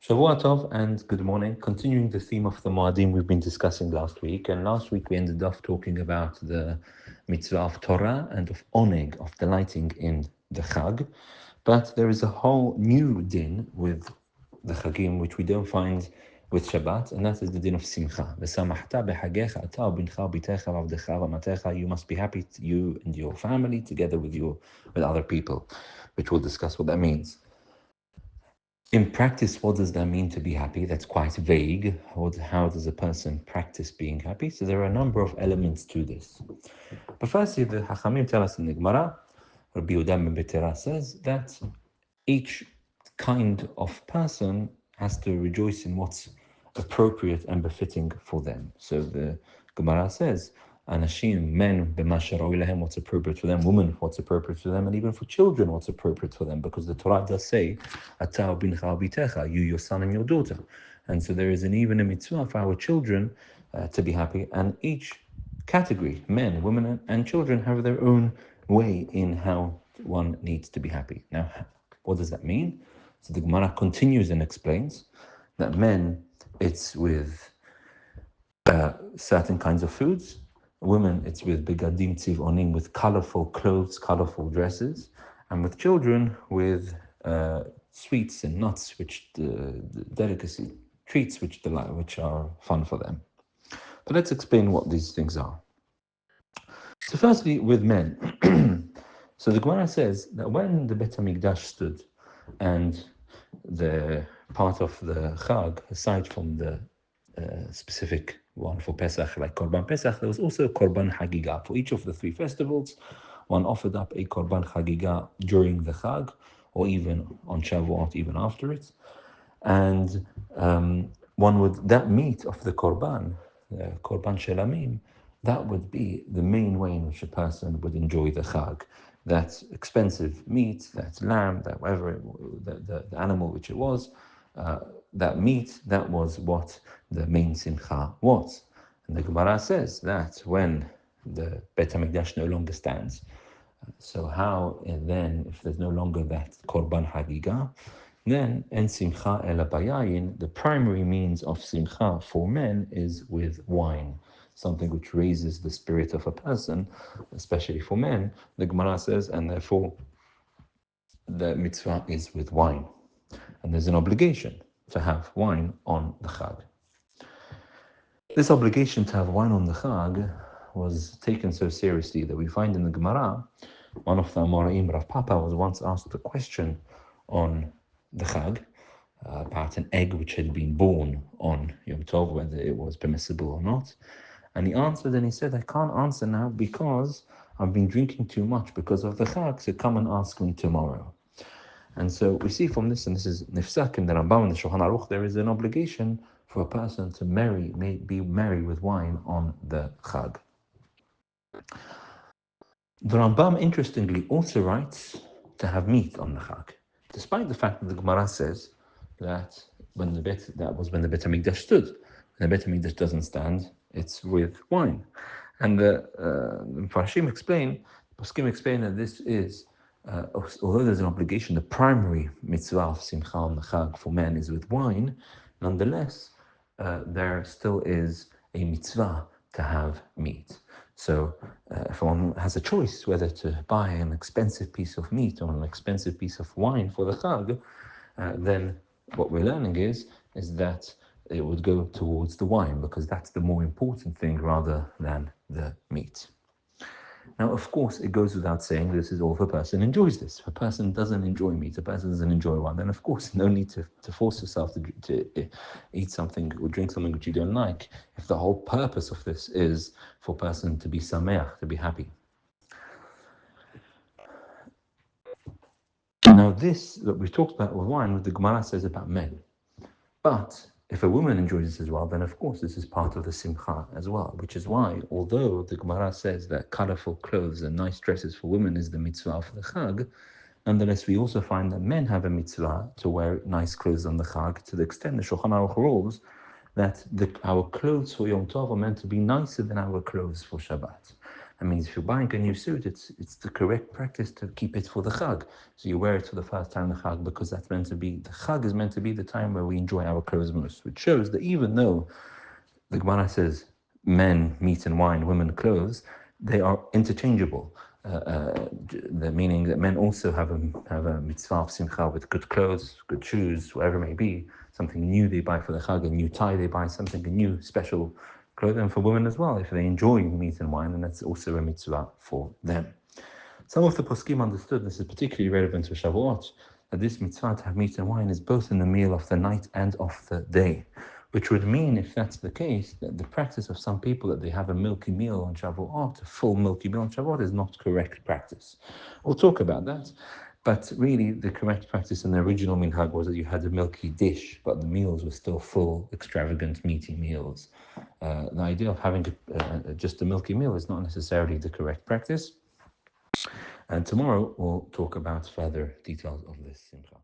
Shavua Tov and good morning. Continuing the theme of the Moadim we've been discussing last week. And last week we ended off talking about the mitzvah of Torah and of oneg, of delighting in the Chag. But there is a whole new din with the Chagim, which we don't find with Shabbat, and that is the din of Simcha. V'samachta b'chagecha ata u'bincha u'bitecha v'avdecha v'amatecha. You must be happy, you and your family, together with other people, which we'll discuss what that means. In practice, what does that mean to be happy? That's quite vague. How does a person practice being happy? So there are a number of elements to this. But firstly, the Hachamim tell us in the Gemara, Rabbi Yehuda ben Betera says that each kind of person has to rejoice in what's appropriate and befitting for them. So the Gemara says, Anashim, men, what's appropriate for them, women, what's appropriate for them, and even for children, what's appropriate for them, because the Torah does say, you, your son and your daughter. And so there is even a mitzvah for our children to be happy, and each category, men, women, and children, have their own way in how one needs to be happy. Now, what does that mean? So the Gemara continues and explains that men, it's with certain kinds of foods. Women, it's with begadim tziv'onim, with colorful clothes, colorful dresses, and with children, with sweets and nuts, which the delicacy treats, which are fun for them. But let's explain what these things are. So, firstly, with men. So the Gemara says that when the Bet HaMikdash stood, and the part of the Chag, aside from the specific one for Pesach, like Korban Pesach, there was also Korban Hagiga. For each of the three festivals, one offered up a Korban Hagiga during the Chag, or even on Shavuot, even after it. And that meat of the Korban Shelamim, that would be the main way in which a person would enjoy the Chag. That expensive meat, that lamb, that whatever, the animal which it was, that meat, that was what the main simcha was. And the Gemara says that when the Bet HaMikdash no longer stands, so how then, if there's no longer that Korban Hagiga, then en simcha ela bayayin, the primary means of simcha for men is with wine, something which raises the spirit of a person, especially for men. The Gemara says, and therefore the mitzvah is with wine. And there's an obligation to have wine on the Chag. This obligation to have wine on the Chag was taken so seriously that we find in the Gemara, one of the Amoraim, Rav Papa, was once asked a question on the Chag about an egg which had been born on Yom Tov, whether it was permissible or not. And he answered and he said, I can't answer now because I've been drinking too much because of the Chag, so come and ask me tomorrow. And so we see from this, and this is Nifsak in the Rambam and the Shulchan Aruch, there is an obligation for a person to be merry with wine on the Chag. The Rambam, interestingly, also writes to have meat on the Chag, despite the fact that the Gemara says that when the Bet HaMikdash stood. When the Bet HaMikdash doesn't stand, it's with wine. And the Mfarshim explain that this is, although there's an obligation, the primary mitzvah of Simcha on the Chag for men is with wine, nonetheless, there still is a mitzvah to have meat. So if one has a choice whether to buy an expensive piece of meat or an expensive piece of wine for the Chag, then what we're learning is that it would go towards the wine, because that's the more important thing rather than the meat. Now, of course, it goes without saying this is all if a person enjoys this. If a person doesn't enjoy meat, a person doesn't enjoy wine, then of course no need to force yourself to eat something or drink something which you don't like, if the whole purpose of this is for a person to be sameach, to be happy. Now, this that we've talked about with wine, what the Gemara says about men. But if a woman enjoys this as well, then of course this is part of the simcha as well, which is why, although the Gemara says that colorful clothes and nice dresses for women is the mitzvah of the Chag, nonetheless we also find that men have a mitzvah to wear nice clothes on the Chag, to the extent the Shulchan Aruch rules that our clothes for Yom Tov are meant to be nicer than our clothes for Shabbat. That means if you're buying a new suit, it's the correct practice to keep it for the Chag. So you wear it for the first time the Chag, because that's meant to be, the Chag is meant to be the time where we enjoy our clothes most, which shows that even though the Gemara says men, meat and wine, women, clothes, they are interchangeable. The meaning that men also have a mitzvah of simcha with good clothes, good shoes, whatever it may be, something new they buy for the Chag, a new tie they buy, something new, special clothing for women as well, if they enjoy meat and wine, and that's also a mitzvah for them. Some of the poskim understood, this is particularly relevant to Shavuot, that this mitzvah to have meat and wine is both in the meal of the night and of the day, which would mean, if that's the case, that the practice of some people that they have a milky meal on Shavuot, a full milky meal on Shavuot, is not correct practice. We'll talk about that. But really, the correct practice in the original minhag was that you had a milky dish, but the meals were still full, extravagant, meaty meals. The idea of having just a milky meal is not necessarily the correct practice. And tomorrow we'll talk about further details of this simcha.